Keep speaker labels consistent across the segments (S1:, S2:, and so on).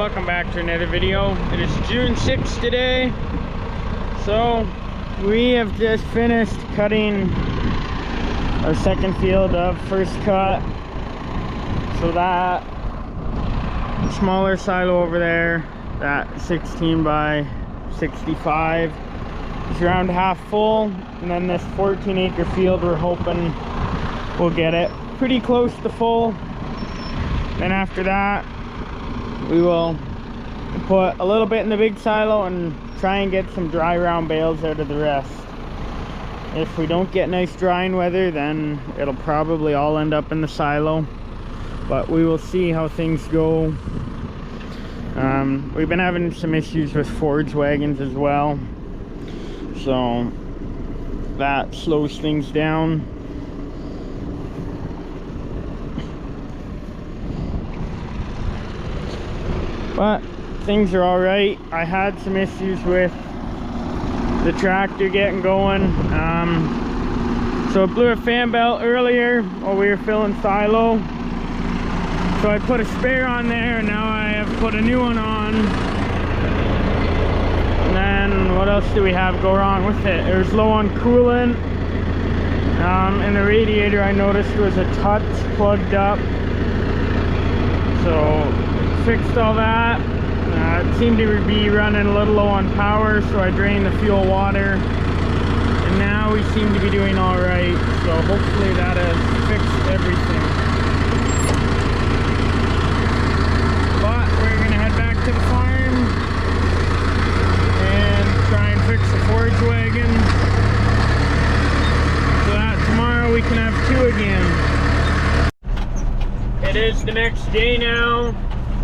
S1: welcome back to another video. It is June 6th today. So we have just finished cutting our second field of first cut. So that smaller silo over there, that 16 by 65 is around half full, and then this 14-acre field, we're hoping we'll get it pretty close to full. Then after that, we will put a little bit in the big silo and try and get some dry round bales out of the rest. If we don't get nice drying weather, then it'll probably all end up in the silo, but we will see how things go. We've been having some issues with forage wagons as well, so that slows things down. But things are all right. I had some issues with the tractor getting going. So it blew a fan belt earlier while we were filling silo. So I put a spare on there, and now I have put a new one on. And then what else do we have go wrong with it? It was low on coolant. And the radiator, I noticed, was a touch plugged up. So fixed all that. It seemed to be running a little low on power, so I drained the fuel water, and now we seem to be doing all right. So hopefully that has fixed everything. But we're gonna head back to the farm and try and fix the forage wagon so that tomorrow we can have two again. It is the next day now.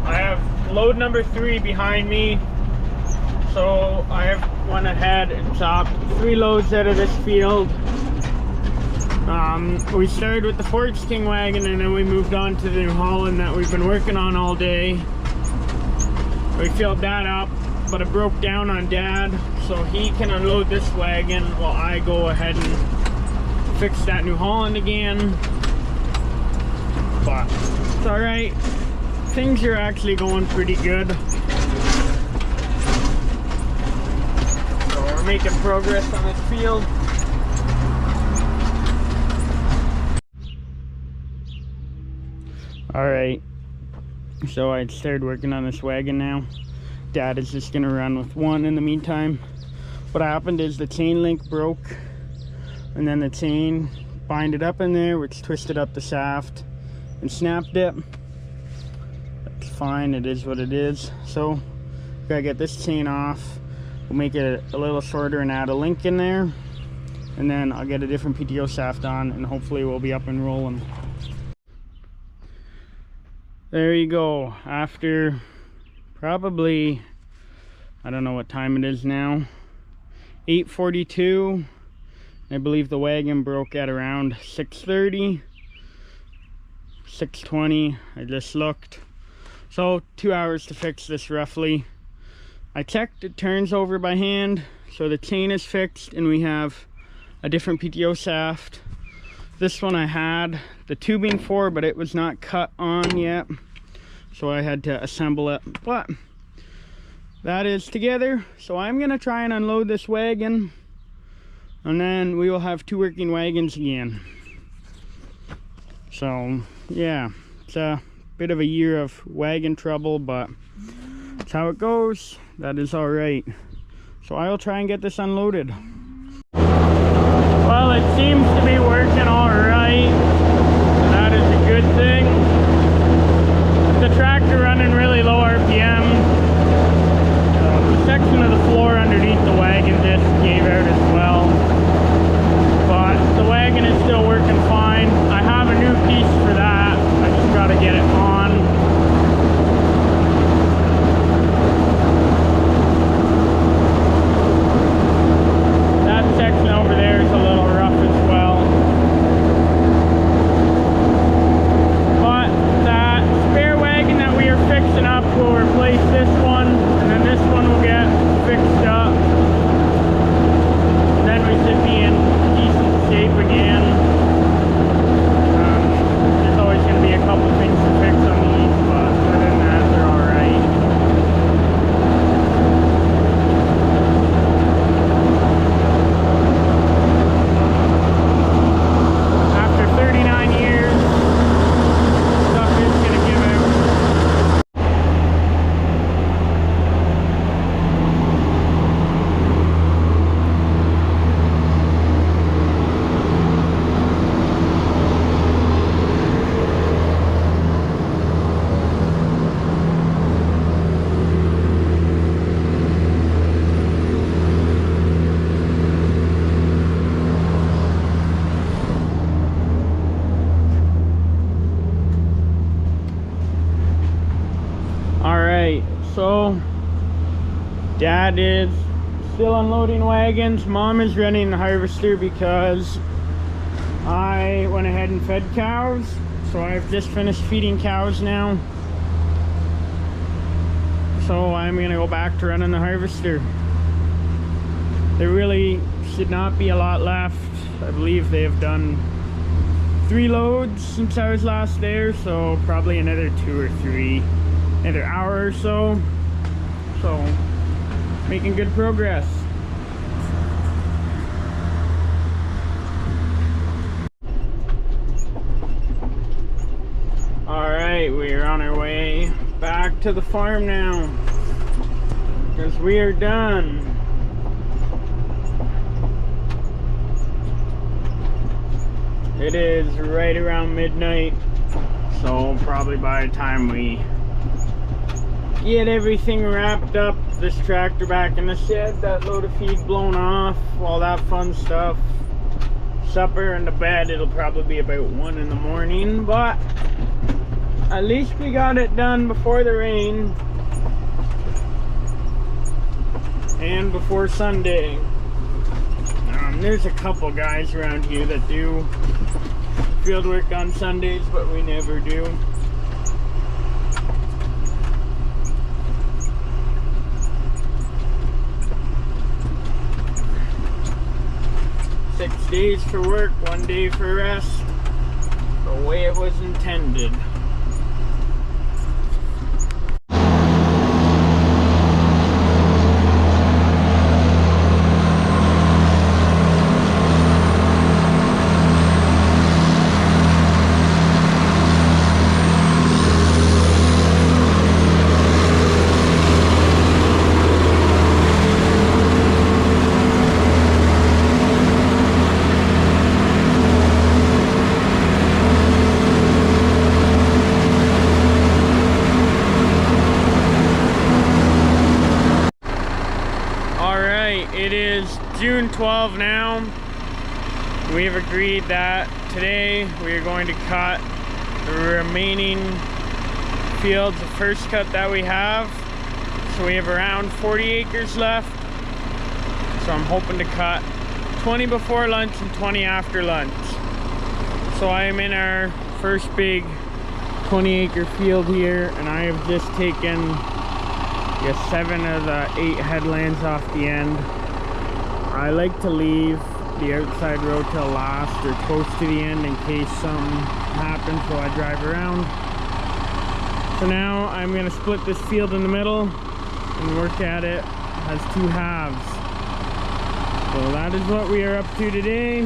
S1: I have load number 3 behind me, so I have went ahead and chopped 3 loads out of this field. We started with the Forage King wagon, and then we moved on to the New Holland that we've been working on all day. We filled that up, but it broke down on Dad, so he can unload this wagon while I go ahead and fix that New Holland again. But it's all right. Things are actually going pretty good. So we're making progress on this field. Alright, so I started working on this wagon now. Dad is just gonna run with one in the meantime. What happened is the chain link broke, and then the chain binded up in there, which twisted up the shaft and snapped it. Fine, it is what it is. So gotta get this chain off. We'll make it a little shorter and add a link in there, and then I'll get a different PTO shaft on, and hopefully we'll be up and rolling. There you go. After probably, I don't know what time it is now, 8:42. I believe the wagon broke at around 6:30, 6:20. I just looked. So 2 hours to fix this roughly. I checked, it turns over by hand, so the chain is fixed, and we have a different PTO shaft. This one I had the tubing for, but it was not cut on yet, so I had to assemble it. But that is together, so I'm gonna try and unload this wagon, and then we will have 2 working wagons again. So yeah, it's a bit of a year of wagon trouble, but that's how it goes. That is all right. So I'll try and get this unloaded. Well, it seems to be working all right. That is a good thing. The tractor running really low RPM. The section of the floor underneath the wagon disc gave out as well, but the wagon is still working fine. I have a new piece for that. I just got to get it on. That section over there is a little rough as well. But that spare wagon that we are fixing up will replace this one, and then this one will get fixed Dad is still unloading wagons. Mom is running the harvester because I went ahead and fed cows. So I've just finished feeding cows now. So I'm gonna go back to running the harvester. There really should not be a lot left. I believe they have done 3 loads since I was last there, so probably another 2 or 3, another hour or so. So making good progress. Alright, we are on our way back to the farm now, because we are done. It is right around midnight, so probably by the time we get everything wrapped up, this tractor back in the shed, that load of feed blown off, all that fun stuff, supper and the bed, it'll probably be about 1 in the morning, but at least we got it done before the rain and before Sunday. There's a couple guys around here that do field work on Sundays, but we never do. Six days for work, 1 day for rest. The way it was intended. It is June 12 now. We have agreed that today we are going to cut the remaining fields, the first cut that we have. So we have around 40 acres left. So I'm hoping to cut 20 before lunch and 20 after lunch. So I am in our first big 20-acre field here, and I have just taken 7 of the 8 headlands off the end. I like to leave the outside row till last or close to the end in case something happens while I drive around. So now I'm going to split this field in the middle and work at it as 2 halves. So that is what we are up to today.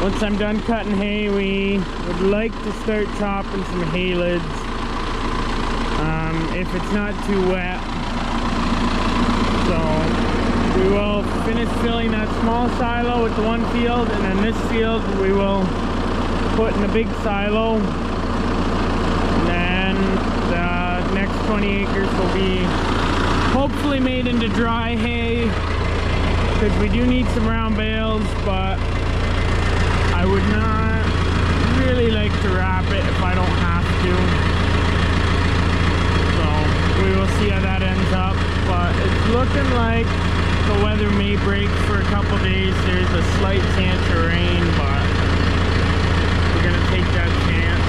S1: Once I'm done cutting hay, we would like to start chopping some haylage. If it's not too wet. So we will finish filling that small silo with the one field, and then this field we will put in a big silo. And then the next 20 acres will be hopefully made into dry hay, because we do need some round bales, but I would not really like to wrap it if I don't have to. We will see how that ends up, but it's looking like the weather may break for a couple days. There's a slight chance of rain, but we're gonna take that chance.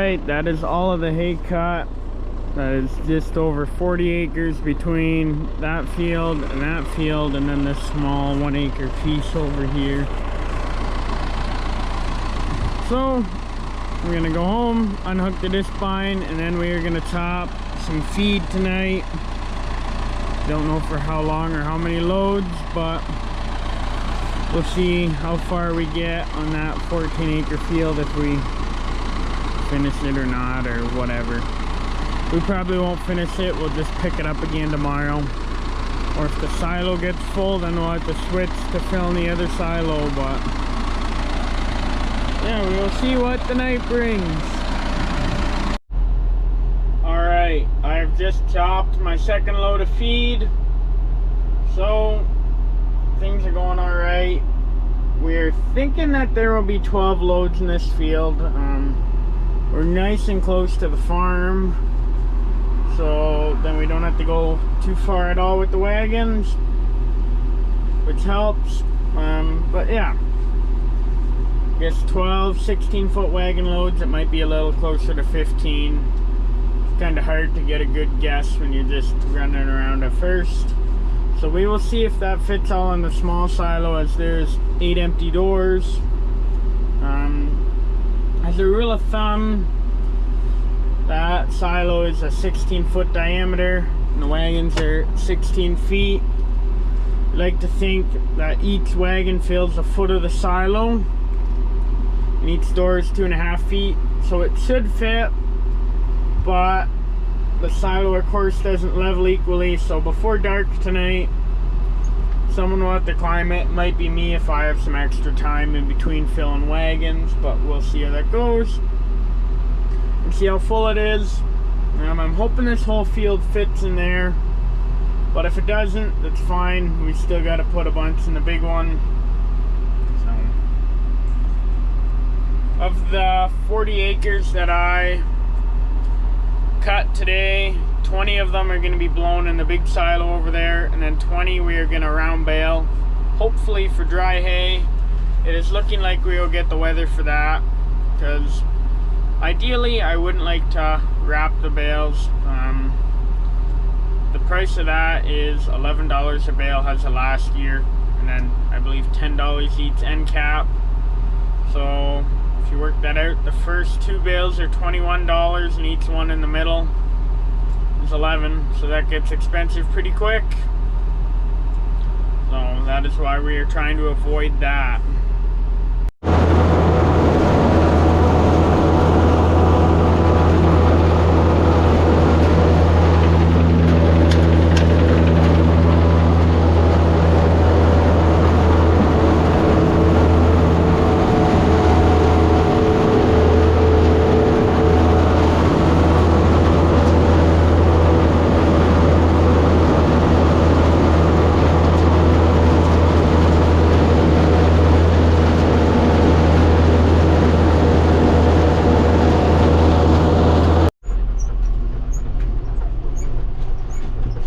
S1: right, that is all of the hay cut. That is just over 40 acres between that field, and then this small 1 acre piece over here. So we're gonna go home, unhook the disc spine, and then we are gonna top some feed tonight. Don't know for how long or how many loads, but we'll see how far we get on that 14 acre field, if we finish it or not, or whatever. We probably won't finish it, we'll just pick it up again tomorrow. Or if the silo gets full, then we'll have to switch to fill in the other silo, but yeah, we will see what the night brings. Alright, I've just chopped my second load of feed, so things are going alright. We're thinking that there will be 12 loads in this field. We're nice and close to the farm, so then we don't have to go too far at all with the wagons, which helps. But yeah, I guess 12 16-foot wagon loads. It might be a little closer to 15. It's kind of hard to get a good guess when you're just running around at first. So we will see if that fits all in the small silo, as there's 8 empty doors. As a rule of thumb, that silo is a 16-foot diameter, and the wagons are 16 feet. I like to think that each wagon fills a foot of the silo, and each door is 2.5 feet, so it should fit, but the silo, of course, doesn't level equally. So before dark tonight, someone will have to climb it. It might be me if I have some extra time in between filling wagons, but we'll see how that goes and see how full it is. I'm hoping this whole field fits in there, but if it doesn't, that's fine. We still got to put a bunch in the big one. So, of the 40 acres that I cut today, 20 of them are going to be blown in the big silo over there, and then 20 we are going to round bale, hopefully for dry hay. It is looking like we will get the weather for that, because ideally I wouldn't like to wrap the bales. The price of that is $11 a bale, has a last year, and then I believe $10 each end cap. So if you work that out, the first 2 bales are $21, and each one in the middle is $11, so that gets expensive pretty quick. So that is why we are trying to avoid that.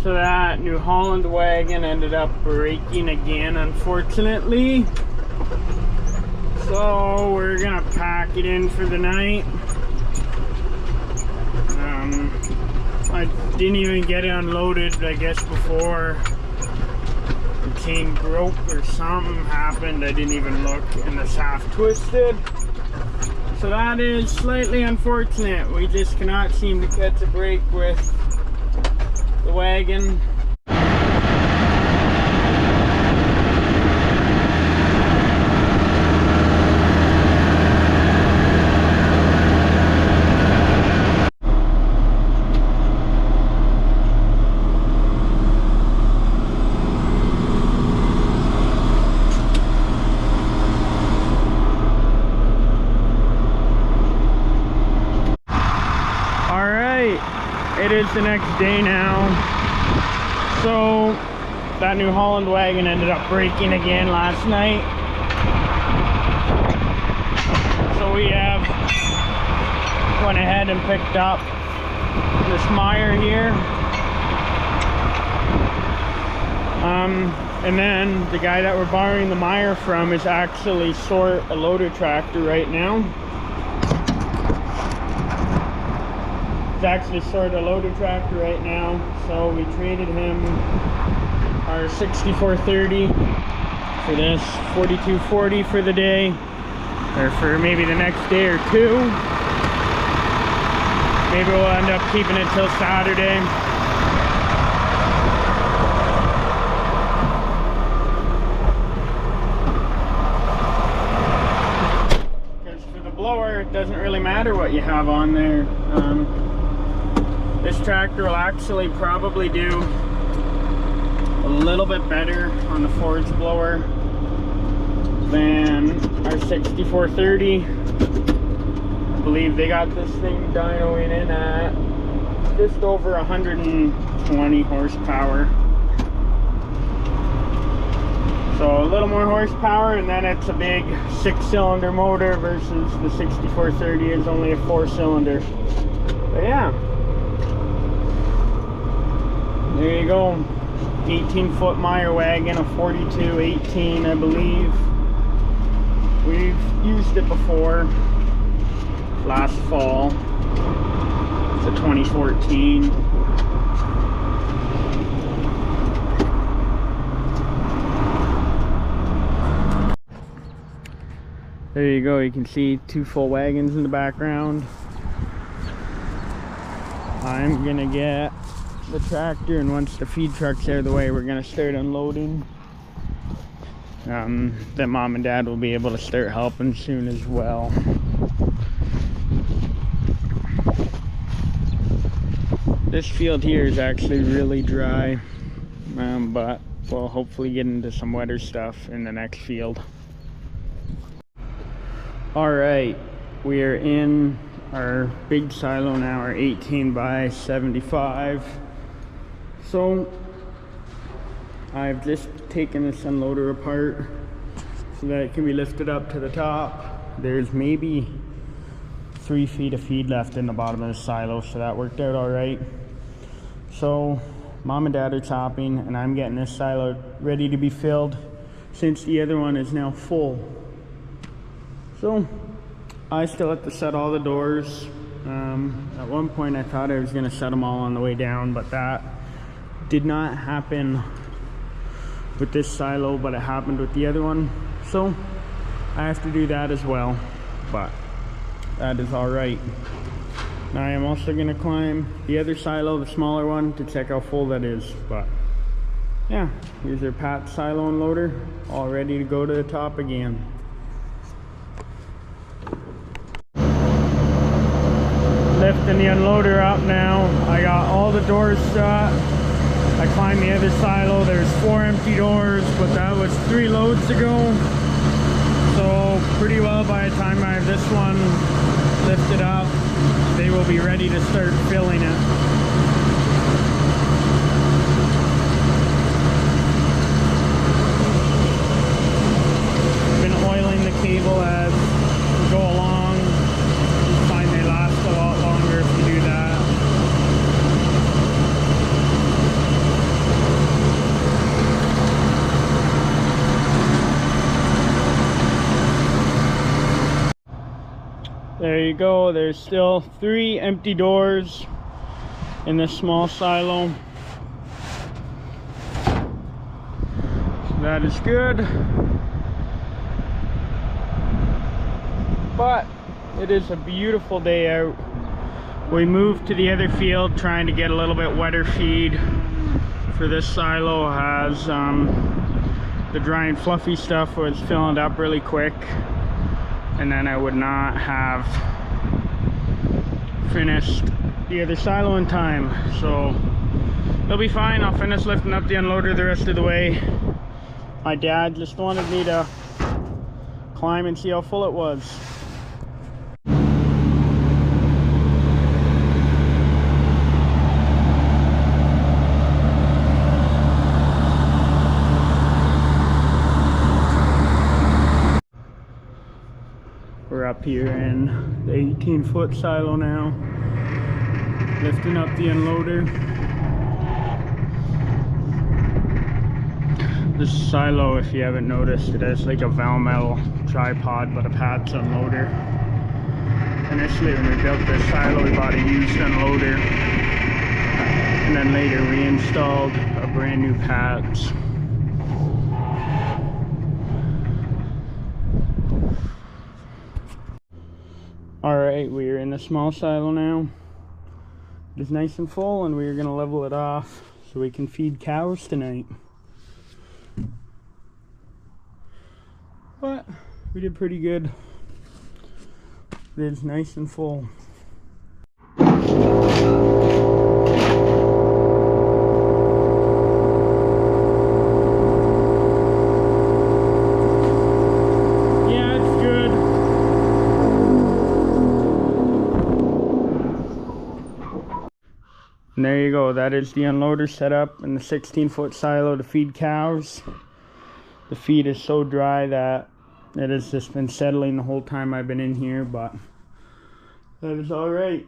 S1: So that New Holland wagon ended up breaking again, unfortunately. So we're gonna pack it in for the night. I didn't even get it unloaded, I guess, before the chain broke or something happened. I didn't even look, and the shaft twisted. So that is slightly unfortunate. We just cannot seem to catch a break with the wagon. It is the next day now. So that New Holland wagon ended up breaking again last night. So we have went ahead and picked up this mire here. And then the guy that we're borrowing the mire from is actually short a loader tractor right now. He's actually stored a loader tractor right now, so we traded him our 6430 for this 4240 for the day, or for maybe the next day or two. Maybe we'll end up keeping it till Saturday. Because for the blower, it doesn't really matter what you have on there. This tractor will actually probably do a little bit better on the forage blower than our 6430. I believe they got this thing dynoing in at just over 120 horsepower. So a little more horsepower, and then it's a big 6-cylinder motor versus the 6430 is only a 4-cylinder. But yeah, there you go. 18-foot Meyer wagon, a 4218, I believe. We've used it before last fall. It's a 2014. There you go, you can see 2 full wagons in the background. I'm gonna get the tractor, and once the feed truck's out of the way, we're gonna start unloading. Then Mom and Dad will be able to start helping soon as well. This field here is actually really dry, but we'll hopefully get into some wetter stuff in the next field. Alright, we are in our big silo now, our 18 by 75. So I've just taken this unloader apart so that it can be lifted up to the top. There's maybe 3 feet of feed left in the bottom of the silo, so that worked out all right. So Mom and Dad are chopping, and I'm getting this silo ready to be filled since the other one is now full. So I still have to set all the doors. At one point I thought I was going to set them all on the way down, but that did not happen with this silo, but it happened with the other one. So I have to do that as well, but that is all right. Now I am also going to climb the other silo, the smaller one, to check how full that is. But yeah, here's our Pat silo unloader, all ready to go to the top again. Lifting the unloader up now. I got all the doors shut. I climbed the other silo. There's 4 empty doors, but that was 3 loads ago. So pretty well by the time I have this one lifted up, they will be ready to start filling it. Been oiling the cable as we go along. I find they last a lot longer if you do that. There you go, there's still 3 empty doors in this small silo. So that is good. But it is a beautiful day out. We moved to the other field trying to get a little bit wetter feed. For this silo has the dry and fluffy stuff was filling up really quick, and then I would not have finished the other silo in time. So it'll be fine. I'll finish lifting up the unloader the rest of the way. My dad just wanted me to climb and see how full it was. We're up here in the 18-foot silo now, lifting up the unloader. This silo, if you haven't noticed, it has like a Valmetal tripod, but a Pat's unloader. Initially when we built this silo, we bought a used unloader, and then later we installed a brand new pads. Alright, we're in the small silo now. It is nice and full, and we're gonna level it off so we can feed cows tonight. But we did pretty good. It is nice and full. And there you go, that is the unloader set up in the 16-foot silo to feed cows. The feed is so dry that it has just been settling the whole time I've been in here, but that is alright.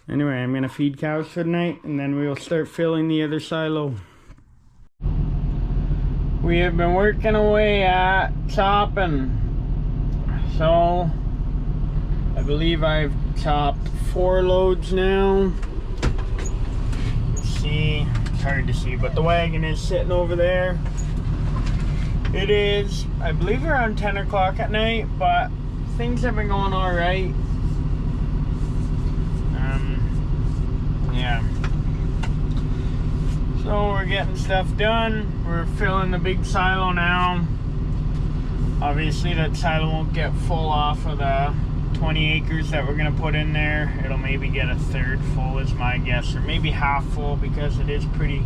S1: Anyway, I'm going to feed cows for the night, and then we will start filling the other silo. We have been working away at chopping. So I believe I've chopped 4 loads now. Let's see, it's hard to see, but the wagon is sitting over there. It is, I believe, around 10 o'clock at night, but things have been going all right. Yeah. So we're getting stuff done. We're filling the big silo now. Obviously that silo won't get full off of the 20 acres that we're going to put in there. It'll maybe get a third full is my guess, or maybe half full, because it is pretty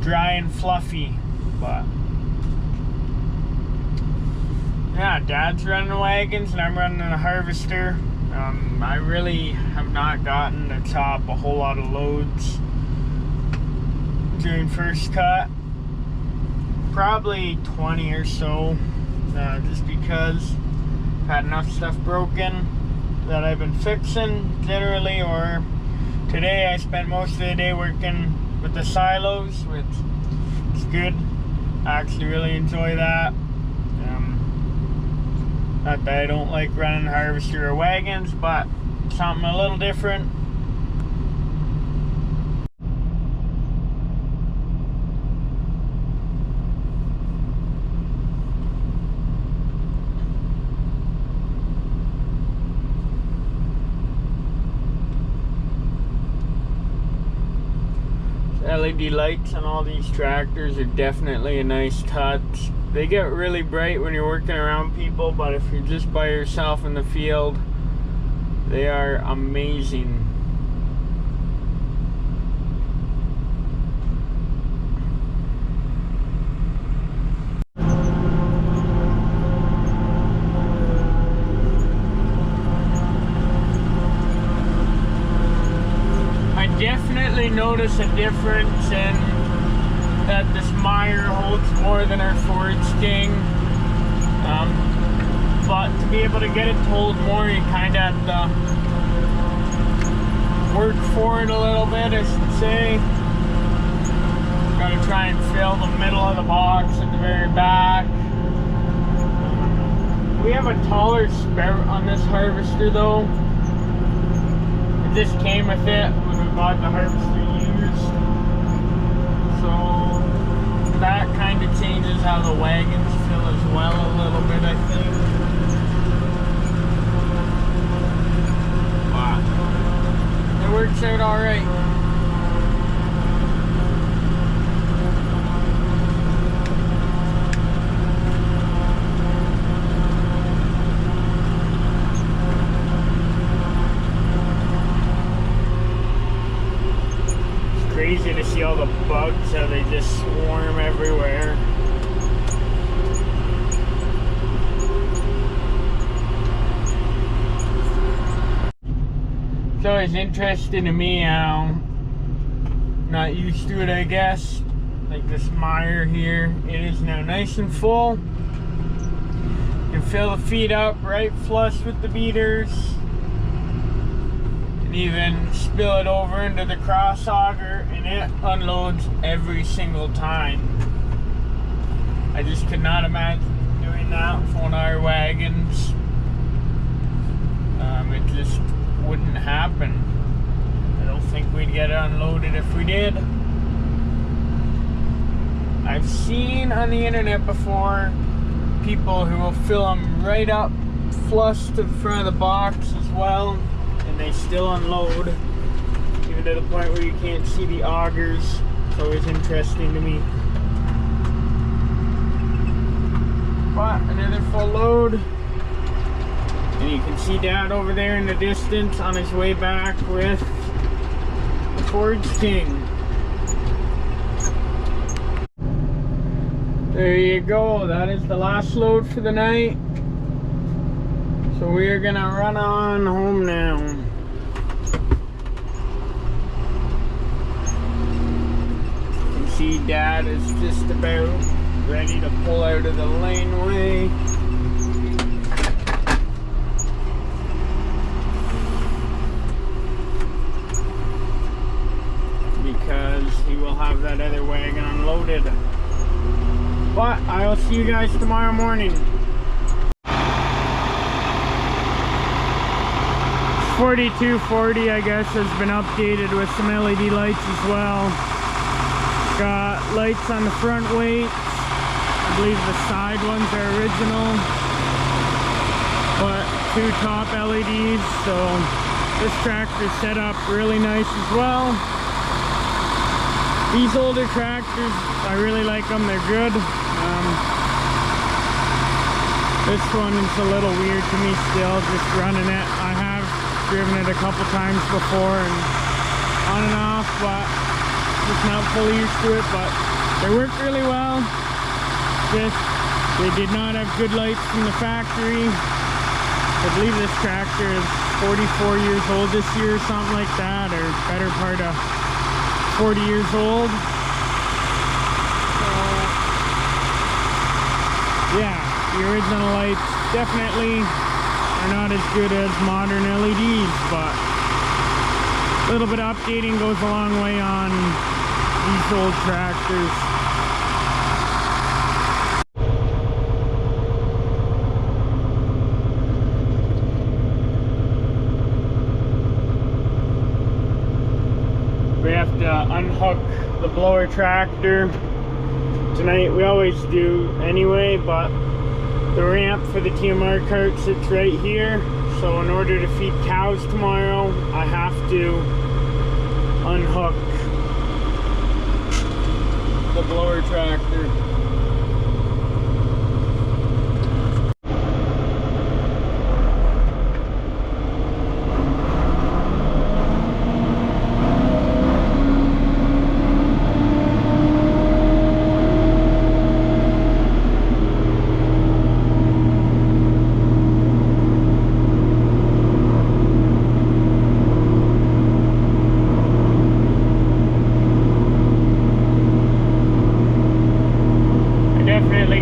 S1: dry and fluffy. But yeah, Dad's running the wagons and I'm running the harvester. I really have not gotten to chop a whole lot of loads during first cut. Probably 20 or so, just because I've had enough stuff broken that I've been fixing generally, or today I spent most of the day working with the silos, which is good. I actually really enjoy that. Not that I don't like running harvester or wagons, but something a little different. LED lights on all these tractors are definitely a nice touch. They get really bright when you're working around people, but if you're just by yourself in the field, they are amazing. I definitely notice a difference in that this Meyer holds more than our Ford Sting, but to be able to get it to hold more, you kind of have to work for it a little bit, I should say. Got to try and fill the middle of the box at the very back. We have a taller spout on this harvester though. It just came with it when we bought the harvester used. So that kind of changes how the wagons fill as well a little bit, I think. Wow. It works out alright. Crazy to see all the bugs, how they just swarm everywhere. It's always interesting to me how not used to it, I guess. Like this mire here, it is now nice and full. You can fill the feed up right flush with the beaters. Even spill it over into the cross auger, and it unloads every single time. I just could not imagine doing that with one of our wagons. It just wouldn't happen. I don't think we'd get it unloaded if we did. I've seen on the internet before people who will fill them right up flush to the front of the box as well, and they still unload, even to the point where you can't see the augers. It's always interesting to me. But another full load, and you can see Dad over there in the distance on his way back with the Forge King. There you go, that is the last load for the night. So we are gonna run on home now. You can see Dad is just about ready to pull out of the laneway. Because he will have that other wagon unloaded. But I will see you guys tomorrow morning. 4240, I guess, has been updated with some LED lights as well. Got lights on the front weights. I believe the side ones are original, but 2 top LEDs. So this tractor's set up really nice as well. These older tractors, I really like them. They're good. This one is a little weird to me still, just running it. I have driven it a couple times before and on and off, but just not fully used to it. But they work really well. Just they did not have good lights from the factory. I believe this tractor is 44 years old this year or something like that, or better part of 40 years old. So yeah, the original lights definitely are not as good as modern LEDs, but a little bit of updating goes a long way on these old tractors. We have to unhook the blower tractor tonight. We always do anyway, but the ramp for the TMR cart sits right here. So in order to feed cows tomorrow, I have to unhook the blower tractor.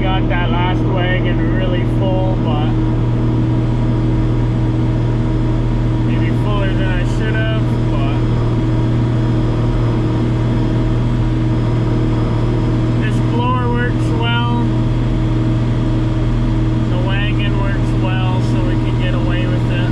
S1: Got that last wagon really full, but maybe fuller than I should have, but this blower works well, the wagon works well, so we can get away with it.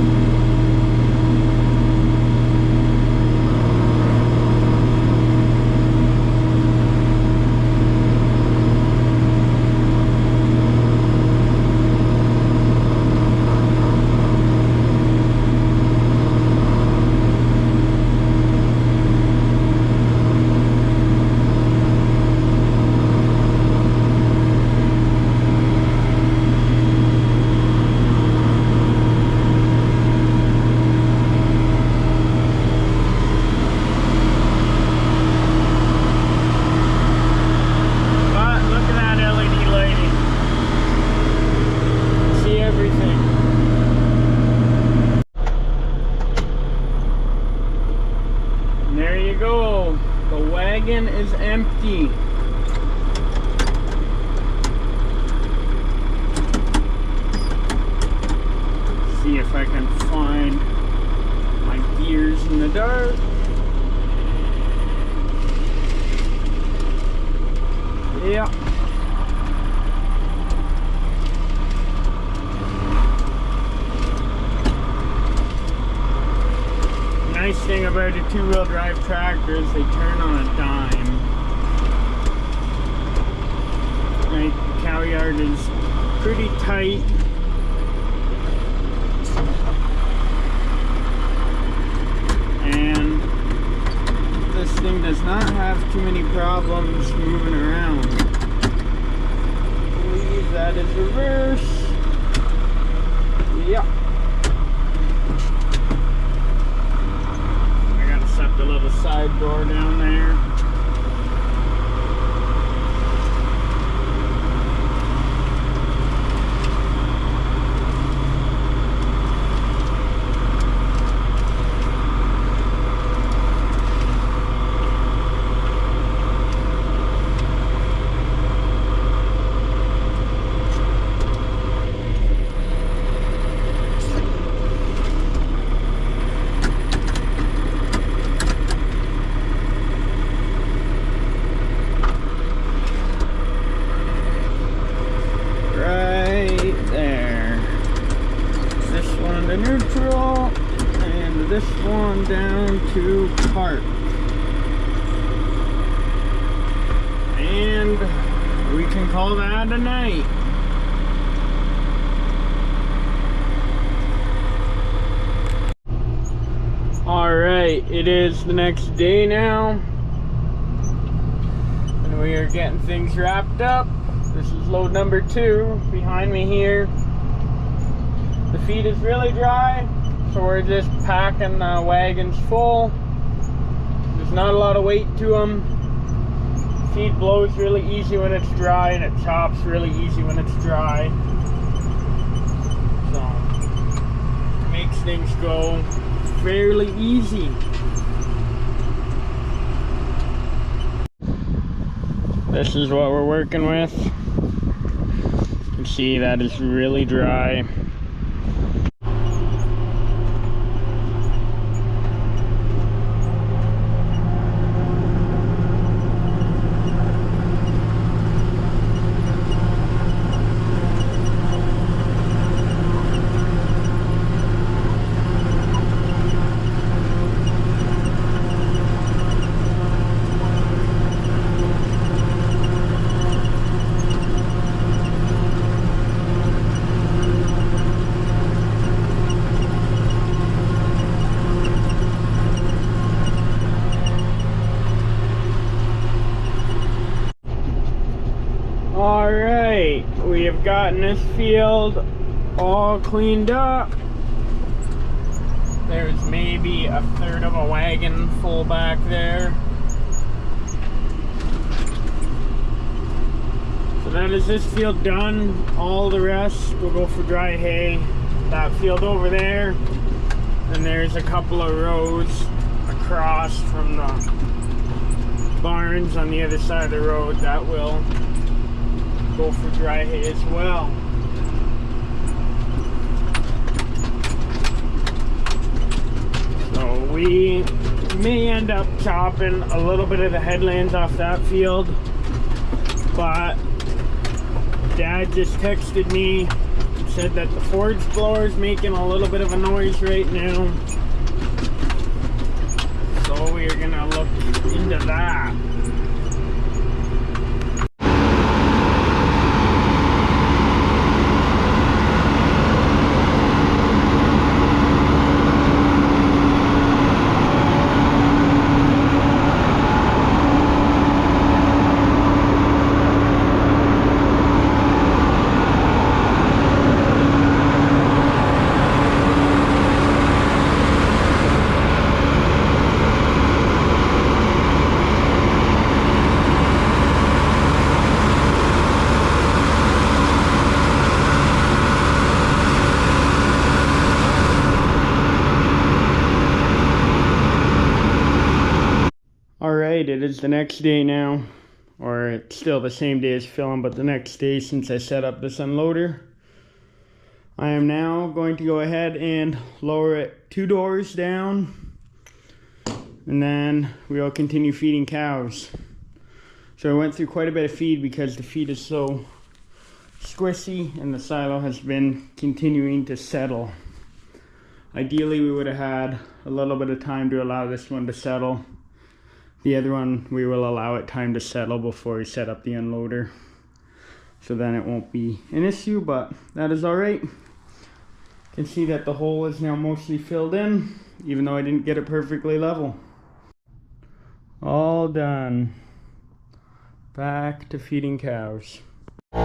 S1: Wagon is empty. See if I can find my gears in the dark. Yeah. thing about a two-wheel drive tractor is they turn on a dime. My cow yard is pretty tight. And this thing does not have too many problems moving around. I believe that is reverse. Yeah. I gotta set the little side door down there. Neutral, and this one down to park. And we can call that a night. Alright, it is the next day now, and we are getting things wrapped up. This is load number 2 behind me here. The feed is really dry, so we're just packing the wagons full. There's not a lot of weight to them. Feed blows really easy when it's dry, and it chops really easy when it's dry. So, it makes things go fairly easy. This is what we're working with. You can see that is really dry. Alright, we have gotten this field all cleaned up. There's maybe a third of a wagon full back there. So that is this field done. All the rest will go for dry hay. That field over there. And there's a couple of rows across from the barns on the other side of the road that will go for dry hay as well. So we may end up chopping a little bit of the headlands off that field, but Dad just texted me and said that the forage blower is making a little bit of a noise right now, so we are gonna look into that. Alright, it is the next day now, or it's still the same day as film, but the next day since I set up this unloader. I am now going to go ahead and lower it 2 doors down, and then we'll continue feeding cows. So I went through quite a bit of feed because the feed is so squishy and the silo has been continuing to settle. Ideally, we would have had a little bit of time to allow this one to settle. The other one, we will allow it time to settle before we set up the unloader. So then it won't be an issue, but that is all right. You can see that the hole is now mostly filled in, even though I didn't get it perfectly level. All done. Back to feeding cows. Just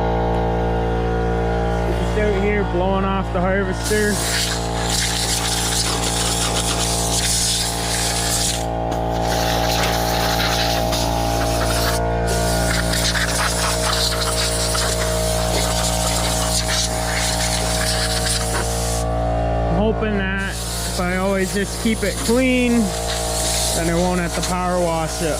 S1: out here blowing off the harvester. Hoping that if I always just keep it clean, then I won't have to power wash it.